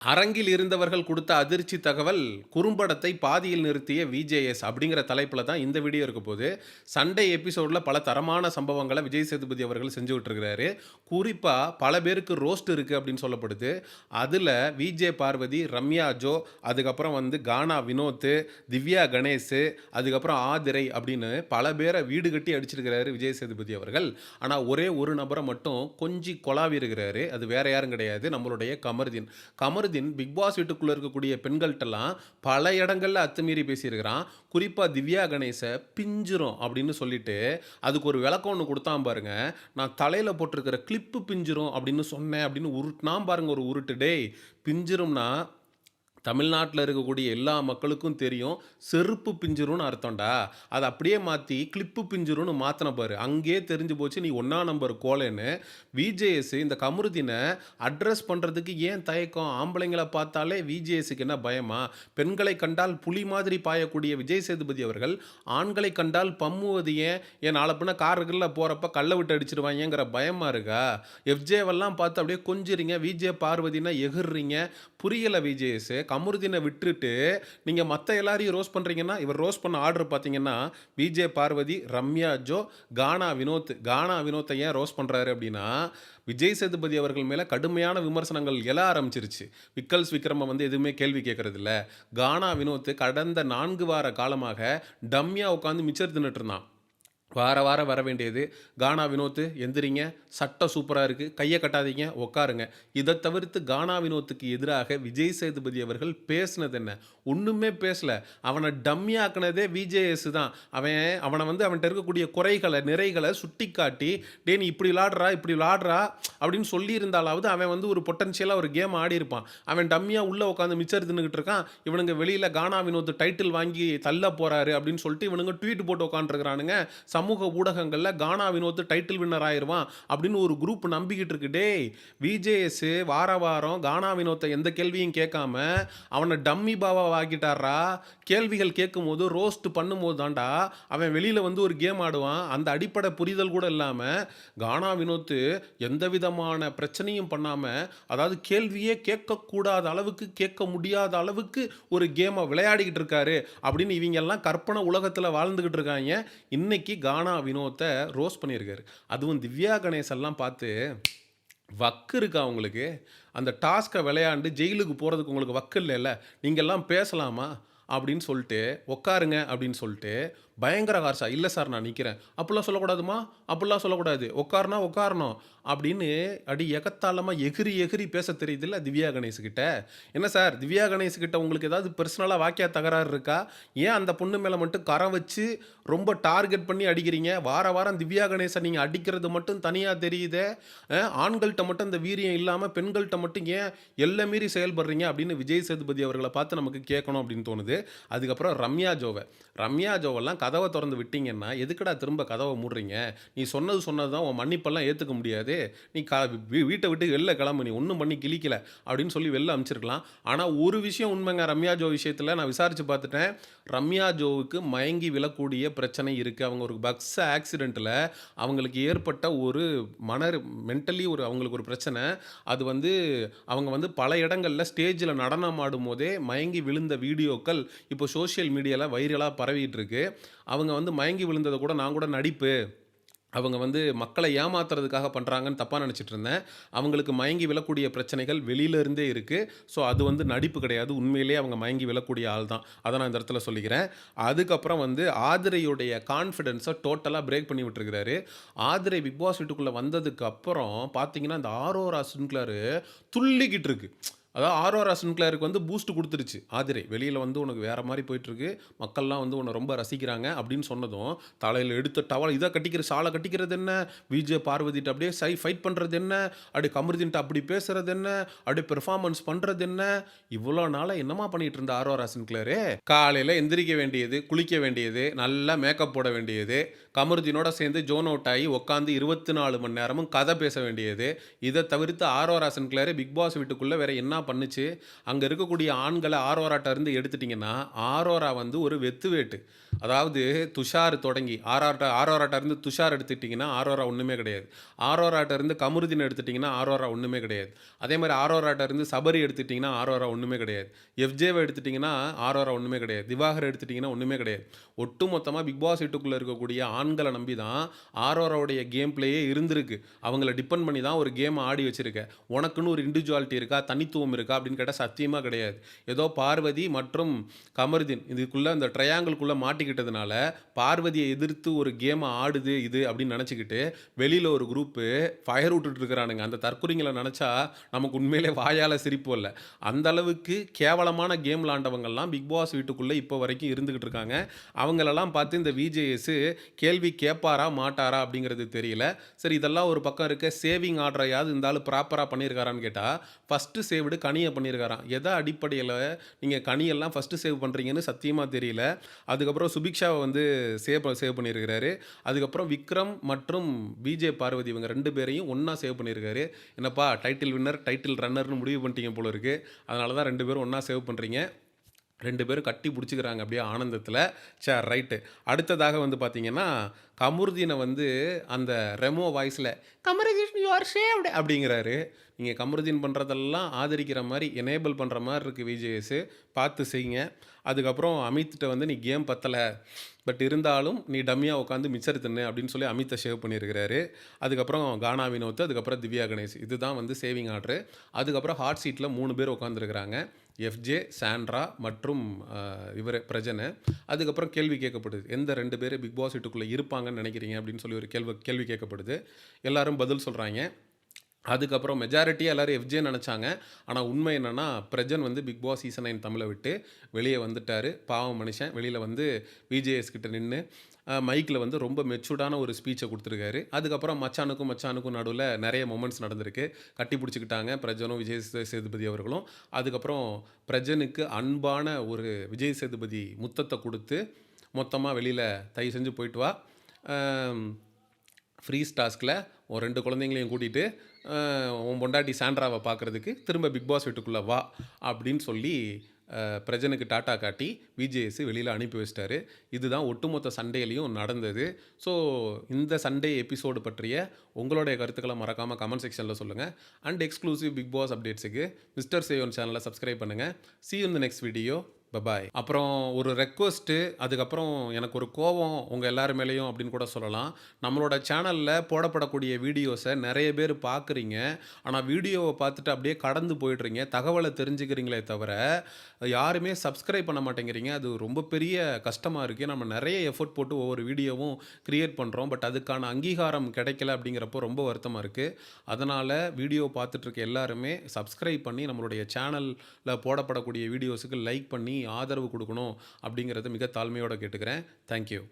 அரங்கில் இருந்தவர்கள் கொடுத்த அதிர்ச்சி தகவல், குறும்படத்தை பாதியில் நிறுத்திய விஜேஎஸ் அப்படிங்கிற தலைப்பில தான் இந்த வீடியோ இருக்க போது. சண்டே எபிசோட்ல பல தரமான சம்பவங்கள விஜய் சேதுபதி அவர்கள் செஞ்சுகிட்டு இருக்கிறாரு. குறிப்பா பல பேருக்கு ரோஸ்ட் இருக்கு அப்படின்னு சொல்லப்படுது. அதுல விஜே பார்வதி, ரம்யா ஜோ, அதுக்கப்புறம் வந்து கானா வினோத், திவ்யா கணேஷ், அதுக்கப்புறம் ஆதிரை அப்படின்னு பல பேர வீடு கட்டி அடிச்சிருக்கிறாரு விஜய் சேதுபதி அவர்கள். ஆனா ஒரே ஒரு நபர மட்டும் கொஞ்சி கொலாவி இருக்கிறாரு. அது வேற யாரும் கிடையாது. நம்மளுடைய கமருதீன். பிக் பாஸ் வீட்டுக்குள்ள இருக்கக்கூடிய பெண்கள்ட்டலாம் பல இடங்கள்ல அத்துமீறி பேசியிருக்கிறான். குறிப்பா திவ்யா கணேச பிஞ்சிரும் அப்படின்னு சொல்லிட்டு அதுக்கு ஒரு விளக்கம் ஒன்று கொடுத்தான் பாருங்க. நான் தலையில போட்டிருக்கிற கிளிப்பு பிஞ்சிரும் அப்படின்னு சொன்னேன் அப்படின்னு உருட்டுனான் பாருங்க ஒரு உருட்டு. டேய், பிஞ்சிரும்னா தமிழ்நாட்டில் இருக்கக்கூடிய எல்லா மக்களுக்கும் தெரியும். செருப்பு பிஞ்சிரும்னு அர்த்தம்டா. அதை அப்படியே மாற்றி கிளிப்பு பிஞ்சிரும்னு மாற்றின பாரு. அங்கேயே தெரிஞ்சு போச்சு நீ ஒன்றா நம்பர் கோலேன்னு. விஜேஎஸ் இந்த கமருதீனை அட்ரஸ் பண்ணுறதுக்கு ஏன் தயக்கம்? ஆம்பளைங்களை பார்த்தாலே விஜேஎஸ்க்கு என்ன பயமா? பெண்களை கண்டால் புலி மாதிரி பாயக்கூடிய விஜய் சேதுபதி அவர்கள் ஆண்களை கண்டால் பம்முவது ஏன்? ஏன் நாளை பின்ன கார்களில் போகிறப்ப கல்லை விட்டு அடிச்சிருவாங்கங்கிற பயமா இருக்கா? எஃப்ஜேவெல்லாம் பார்த்து அப்படியே கொஞ்சிறீங்க. விஜே பார்வதினா எகிர்றீங்க. புரியலை விஜேஎஸ். கமருதீனை விட்டுட்டு நீங்கள் மற்ற எல்லாரையும் ரோஸ் பண்ணுறீங்கன்னா, இவர் ரோஸ் பண்ண ஆர்டர் பார்த்தீங்கன்னா விஜே பார்வதி, ரம்யா ஜோ, கானா வினோத். கானா வினோத்தை ஏன் ரோஸ் பண்ணுறாரு அப்படின்னா, விஜய் சேதுபதி அவர்கள் மேலே கடுமையான விமர்சனங்கள் எழ ஆரம்பிச்சிருச்சு. விக்கல்ஸ் விக்ரம வந்து எதுவுமே கேள்வி கேட்கறதில்ல. கானா வினோத் கடந்த 4 வார காலமாக டம்மியா உட்காந்து மிச்சர் தின்னுட்டு இருந்தான். வாரம் வர வேண்டியது. கானா வினோத் எந்திரிங்க, சட்டம் சூப்பராக இருக்குது, கையை கட்டாதீங்க, உட்காருங்க. இதை தவிர்த்து கானா வினோத்துக்கு எதிராக விஜய் சேதுபதி அவர்கள் பேசினது என்ன? ஒன்றுமே பேசல. அவனை டம்மி ஆக்குனதே விஜேஎஸ் தான். அவனை வந்து அவன்கிட்ட இருக்கக்கூடிய குறைகளை நிறைகளை சுட்டி காட்டி, டே நீ இப்படி விளாடுறா அப்படின்னு சொல்லியிருந்தாலாவது அவன் வந்து ஒரு பொட்டன்ஷியலாக ஒரு கேம் ஆடி இருப்பான். அவன் டம்மியாக உள்ளே உட்காந்து மிச்சர் தின்னுக்கிட்டு இருக்கான். இவனுங்க வெளியில் கானா வினோத் டைட்டில் வாங்கி தள்ள போகிறாரு அப்படின்னு சொல்லிட்டு இவனுங்க ட்வீட் போட்டு உட்காந்துருக்கிறானுங்க. சமூக ஊடகங்களில் கானா வினோத் டைட்டில் வின்னர் ஆயிடுவான் அப்படின்னு ஒரு குரூப் நம்பிக்கிட்டு இருக்கு. டேய், விஜேஎஸ் வாரம் கானா வினோத்தை எந்த கேள்வியும் கேட்காம அவனை டம்மி பாவா ஆக்கிட்டாரா. கேள்விகள் கேட்கும் போது ரோஸ்ட் பண்ணும்போது தான்டா அவன் வெளியில் வந்து ஒரு கேம் ஆடுவான். அந்த அடிப்படை புரிதல் கூட இல்லாமல் கானா வினோத் எந்த விதமான பிரச்சனையும் பண்ணாமல், அதாவது கேள்வியே கேட்கக்கூடாத அளவுக்கு, கேட்க முடியாத அளவுக்கு ஒரு கேமை விளையாடிக்கிட்டு இருக்காரு அப்படின்னு இவங்க எல்லாம் கற்பனை உலகத்தில் வாழ்ந்துக்கிட்டு இருக்காங்க. இன்னைக்கு கானா வினோத்தை ரோஸ் பண்ணியிருக்காரு. அதுவும் திவ்யா கணேஷ் எல்லாம் பார்த்து வக்கு இருக்கா உங்களுக்கு? அந்த டாஸ்க்கை விளையாண்டு ஜெயிலுக்கு போகிறதுக்கு உங்களுக்கு வக்கு இல்லைல்ல? நீங்கள்லாம் பேசலாமா அப்படின்னு சொல்லிட்டு உட்காருங்க அப்படின்னு சொல்லிட்டு பயங்கர ஹார்ஷா, இல்லை சார் நான் நிற்கிறேன், அப்படிலாம் சொல்லக்கூடாதுமா, அப்படிலாம் சொல்லக்கூடாது, உட்காருனா உட்காரணும் அப்படின்னு அடி எகத்தாளமாக எகிரி எகிரி பேச தெரியுதுல்ல திவ்யா கணேஷ்கிட்ட. என்ன சார், திவ்யா கணேஷ்கிட்ட உங்களுக்கு ஏதாவது பர்சனலாக வாக்கியா தகராறு இருக்கா? ஏன் அந்த பொண்ணு மேலே மட்டும் கரை வச்சு ரொம்ப டார்கெட் பண்ணி அடிக்கிறீங்க? வாரம் திவ்யா கணேசை நீங்கள் அடிக்கிறது மட்டும் தனியாக தெரியுதே. ஆண்கள்கிட்ட மட்டும் இந்த வீரியம் இல்லாமல் பெண்கள்கிட்ட மட்டும் ஏன் எல்லை மீறி செயல்படுறீங்க அப்படின்னு விஜய் சேதுபதி அவர்களை பார்த்து நமக்கு கேட்கணும் அப்படின்னு தோணுது. அதுக்கப்புறம் ரம்யா ஜோவெல்லாம் கதவை திறந்து விட்டீங்கன்னா எதுக்குடா திரும்ப கதவை மூடுறீங்க? நீ சொன்னது தான், உன் மன்னிப்பெல்லாம் ஏற்றுக்க முடியாது. நீ வீட்டை விட்டு வெளில கிளம்பு, நீ ஒன்றும் பண்ணி கிழிக்கல அப்படின்னு சொல்லி வெளில அனுப்பிச்சிருக்கலாம். ஆனால் ஒரு விஷயம் உண்மைங்க, ரம்யா ஜோ விஷயத்தில் நான் விசாரித்து பார்த்துட்டேன். ரம்யா ஜோவுக்கு மயங்கி விழக்கூடிய பிரச்சனை இருக்குது. அவங்க ஒரு பஸ் ஆக்சிடெண்ட்டில் அவங்களுக்கு ஏற்பட்ட ஒரு மென்டலி அவங்களுக்கு ஒரு பிரச்சனை. அது வந்து அவங்க வந்து பல இடங்களில் ஸ்டேஜில் நடனம் ஆடும் போதே மயங்கி விழுந்த வீடியோக்கள் இப்போ சோஷியல் மீடியாவில் வைரலாக பரவிட்டு இருக்கு. அவங்க வந்து மயங்கி விழுந்ததை கூட நான் கூட நடிப்பு, அவங்க வந்து மக்களை ஏமாத்துறதுக்காக பண்ணுறாங்கன்னு தப்பாக நினச்சிட்டு இருந்தேன். அவங்களுக்கு மயங்கி விழக்கூடிய பிரச்சனைகள் வெளியிலேருந்தே இருக்குது. ஸோ அது வந்து நடிப்பு கிடையாது, உண்மையிலேயே அவங்க மயங்கி விழக்கூடிய ஆள் தான். அதை நான் இந்த இடத்துல சொல்லிக்கிறேன். அதுக்கப்புறம் வந்து ஆதிரையுடைய கான்ஃபிடென்ஸை டோட்டலாக பிரேக் பண்ணி விட்டுருக்கிறாரு. ஆதிரை பிக் பாஸ் வீட்டுக்குள்ளே வந்ததுக்கு அப்புறம் பார்த்தீங்கன்னா இந்த ஆரோரா சின்க்ளர் துள்ளிக்கிட்டு இருக்கு. அதாவது ஆரோரா சின்க்ளருக்கு வந்து பூஸ்ட் கொடுத்துருச்சு. ஆதிரை வெளியில் வந்து உனக்கு வேறு மாதிரி போயிட்டுருக்கு, மக்கள்லாம் வந்து உன்னை ரொம்ப ரசிக்கிறாங்க அப்படின்னு சொன்னதும் தலையில் எடுத்த டவல் இதை கட்டிக்கிற சாலை கட்டிக்கிறது என்ன, விஜே பார்வதிட்டு அப்படியே ஃபைட் பண்ணுறது என்ன, அப்படியே கமருதீன்ட்டு அப்படி பேசுறது என்ன, அப்படியே பெர்ஃபார்மன்ஸ் பண்ணுறது என்ன, இவ்வளோ நாளாக என்னமா பண்ணிகிட்டு இருந்த ஆரோரா சின்க்ளரு? காலையில் எந்திரிக்க வேண்டியது, குளிக்க வேண்டியது, நல்லா மேக்கப் போட வேண்டியது, கமருதீனோட சேர்ந்து ஜோன் அவுட் ஆகி உட்காந்து 24 மணி நேரமும் கதை பேச வேண்டியது. இதை தவிர்த்து ஆரோரா சின்க்ளர் பிக் பாஸ் வீட்டுக்குள்ளே வேறு என்ன என்னெல்லாம் பண்ணுச்சு, அங்க இருக்கக்கூடிய ஆண்கள ஆரோராட்ட இருந்து எடுத்துட்டீங்கன்னா, ஆரோரா வந்து ஒரு வெத்து வேட்டு. அதாவது துஷார் தொடங்கி ஆரோராட்ட இருந்து துஷார் எடுத்துக்கிட்டீங்கன்னா, ஆரோரா ஒண்ணுமே கிடையாது. ஆரோராட்ட இருந்து கமருதீன் எடுத்துட்டீங்கன்னா, ஆரோரா ஒண்ணுமே கிடையாது. அதே மாரி ஆரோராட்ட இருந்து சபரி எடுத்துட்டீங்கன்னா, ஆரோரா ஒண்ணுமே கிடையாது. எஃப்ஜேவ எடுத்துட்டீங்கன்னா, ஆரோரா ஒண்ணுமே கிடையாது. திவாகர் எடுத்துட்டீங்கன்னா, ஒண்ணுமே கிடையாது. ஒட்டுமொத்தமா பிக் பாஸ் வீட்டுக்குள்ள இருக்கக்கூடிய ஆண்கள நம்பி தான் ஆரோராவுடைய கேம் பிளேயே இருந்திருக்கு. அவங்கள டிபெண்ட் பண்ணி தான் ஒரு கேம் ஆடி வச்சிருக்க. உனக்குன்னு ஒரு இண்டிவிஜுவாலிட்டி இருக்கா? தனித்துவம் இருக்கா? அப்படின்னு கேட்டா சத்தியமா கிடையாது. ஏதோ பார்வதி மற்றும் கமருதீன் இதுக்குள்ள இந்த ட்ரையாங்கிள்குள்ள மாட்டிக்கிட்டதுனால, பார்வதிய எதிர்த்து ஒரு கேம ஆடுது இது அப்படின்னு நெனச்சுக்கிட்டு, வெளியில ஒரு குரூப்பு ஃபயர் விட்டுட்டு இருக்கிறானுங்க. அந்த தற்குறிங்கள நெனச்சா நமக்கு உண்மையிலே வாயால சிரிப்பு வரல. அந்த அளவுக்கு கேவலமான கேம் விளாண்டவங்கலாம் பிக் பாஸ் வீட்டுக்குள்ள இப்போ வரைக்கும் இருந்துகிட்டு இருக்காங்க. அவங்களெல்லாம் பார்த்து இந்த விஜேஎஸ் கேள்வி கேட்பாரா? மாட்டாரா? அப்படிங்கிறது தெரியல. சரி இதெல்லாம் ஒரு பக்கம் இருக்க. சேவிங் ஆர்டரையாவது இந்த ஆளு ப்ராப்பரா பண்ணியிருக்காரான்னு கேட்டா, ஃபர்ஸ்ட்டு சேவ்டு கனிய பண்ணியிருக்காராம். எத அடிப்படையில நீங்க கனியெல்லாம் ஃபர்ஸ்ட்டு சேவ் பண்றீங்கன்னு சத்தியமா தெரியல. அதுக்கப்புறம் சுபிக்ஷாவ வந்து சேவ் பண்ணியிருக்கிறாரு. அதுக்கப்புறம் விக்ரம் மற்றும் விஜே பார்வதி இவங்க 2 பேரையும் ஒண்ணா சேவ் பண்ணியிருக்காரு. என்னப்பா டைட்டில் வின்னர், டைட்டில் ரன்னர்ன்னு முடிவு பண்ணிட்டீங்க போல இருக்கு. அதனால தான் 2 பேரும் ஒண்ணா சேவ் பண்றீங்க. 2 பேரும் கட்டி புடிச்சுக்கிறாங்க அப்படியே ஆனந்தத்தில. சரி ரைட்டு. அடுத்ததாக வந்து பார்த்தீங்கன்னா, கமருதீன வந்து அந்த ரெமோ வாய்ஸ்ல "கமருதீன் யூ ஆர் சேவ்ட்" அப்படிங்கிறாரு. நீங்க கமருதீன் பண்றதெல்லாம் ஆதரிக்கிற மாரி, எனேபிள் பண்ற மாரி இருக்கு விஜேஎஸ். பார்த்து செய்யுங்க. அதுக்கப்புறம் அமித்ட்ட வந்து "நீ கேம் பத்தல. பட் இருந்தாலும் நீ டம்மியா உட்காந்து மிச்சர் தின்னு" அப்படின்னு சொல்லி அமித்த சேவ் பண்ணியிருக்கிறாரு. அதுக்கப்புறம் கானா வினோத், அதுக்கப்புறம் திவ்யா கணேஷ். இதுதான் வந்து சேவிங் ஆர்டரு. அதுக்கப்புறம் ஹாட் சீட்ல 3 பேர் உட்காந்துருக்கிறாங்க. எஃப்ஜே, சாண்ட்ரா மற்றும் இவரு பிரஜனு. அதுக்கப்புறம் கேள்வி கேட்கப்படுது. எந்த 2 பேரு பிக் பாஸ் வீட்டுக்குள்ள இருப்பாங்கன்னு நினைக்கிறீங்க? அப்படின்னு சொல்லி ஒரு கேள்வி கேட்கப்படுது. எல்லாரும் பதில் சொல்றாய்ங்க. அதுக்கப்புறம் மெஜாரிட்டியா எல்லாரும் எஃப்ஜே நெனச்சாங்க. ஆனா உண்மை என்னன்னா, பிரஜன் வந்து பிக் பாஸ் சீசன் 9 தமிழ விட்டு வெளிய வந்துட்டாரு. பாவம் மனுஷன். வெளியில வந்து விஜேஎஸ் கிட்ட நின்னு மைக்ல வந்து ரொம்ப மெச்சூர்டான ஒரு ஸ்பீச்ச குடுத்துருக்காரு. அதுக்கப்புறம் மச்சானுக்கும் நடுவுல நெறைய மொமெண்ட்ஸ் நடந்திருக்கு. கட்டி புடிச்சுக்கிட்டாங்க பிரஜனும், விஜய் சேதுபதி அவர்களும். அதுக்கப்புறம் பிரஜனுக்கு அன்பான ஒரு விஜய் சேதுபதி முத்தத்த குடுத்து, மொத்தமா வெளியில "தயவு செஞ்சு போயிட்டு வா. அ ஃப்ரீஸ் டாஸ்க்ல உன் 2 குழந்தைங்களையும் கூட்டிட்டு, உன் பொண்டாட்டி சாண்ட்ராவ பார்க்கறதுக்கு திரும்ப பிக் பாஸ் வீட்டுக்குள்ள வா" அப்படின்னு சொல்லி பிரஜனுக்கு டாட்டா காட்டி விஜேஎஸ் வெளியில அனுப்பி வச்சுட்டாரு. இதுதான் ஒட்டுமொத்த சண்டேலயும் நடந்தது. ஸோ இந்த சண்டே எபிசோடு பற்றிய உங்களுடைய கருத்துக்கள மறக்காம கமெண்ட் செக்ஷன்ல சொல்லுங்க. அண்ட் எக்ஸ்க்ளூசிவ் பிக் பாஸ் அப்டேட்ஸுக்கு மிஸ்டர் சேயோன் சேனல சப்ஸ்கிரைப் பண்ணுங்க. See you in the next video. Bye bye. அப்புறம் ஒரு ரெக்வெஸ்ட்டு, அதுக்கப்புறம் எனக்கு ஒரு கோவம் உங்க எல்லார் மேலயும் அப்படின்னு கூட சொல்லலாம். நம்மளோட சேனல்ல போடப்படக்கூடிய வீடியோஸ நெறைய பேர் பார்க்குறீங்க. ஆனா வீடியோவ பார்த்துட்டு அப்படியே கடந்து போயிடுறீங்க. தகவல தெரிஞ்சுக்கிறீங்களே தவிர, யாருமே சப்ஸ்கிரைப் பண்ண மாட்டேங்கிறீங்க. அது ரொம்ப பெரிய கஷ்டமா இருக்கு. நம்ம நெறைய எஃபோர்ட் போட்டு ஒவ்வொரு வீடியோவும் கிரியேட் பண்றோம். பட் அதுக்கான அங்கீகாரம் கிடைக்கல அப்படிங்கிறப்போ ரொம்ப வருத்தமா இருக்கு. அதனால வீடியோ பார்த்துட்டு இருக்க எல்லாருமே சப்ஸ்கிரைப் பண்ணி நம்மளுடைய சேனல்ல போடப்படக்கூடிய வீடியோஸுக்கு லைக் பண்ணி ஆதரவு குடுக்கணும் அப்படிங்கிறத மிக தாழ்மையோட கேட்டுக்கிறேன். Thank you.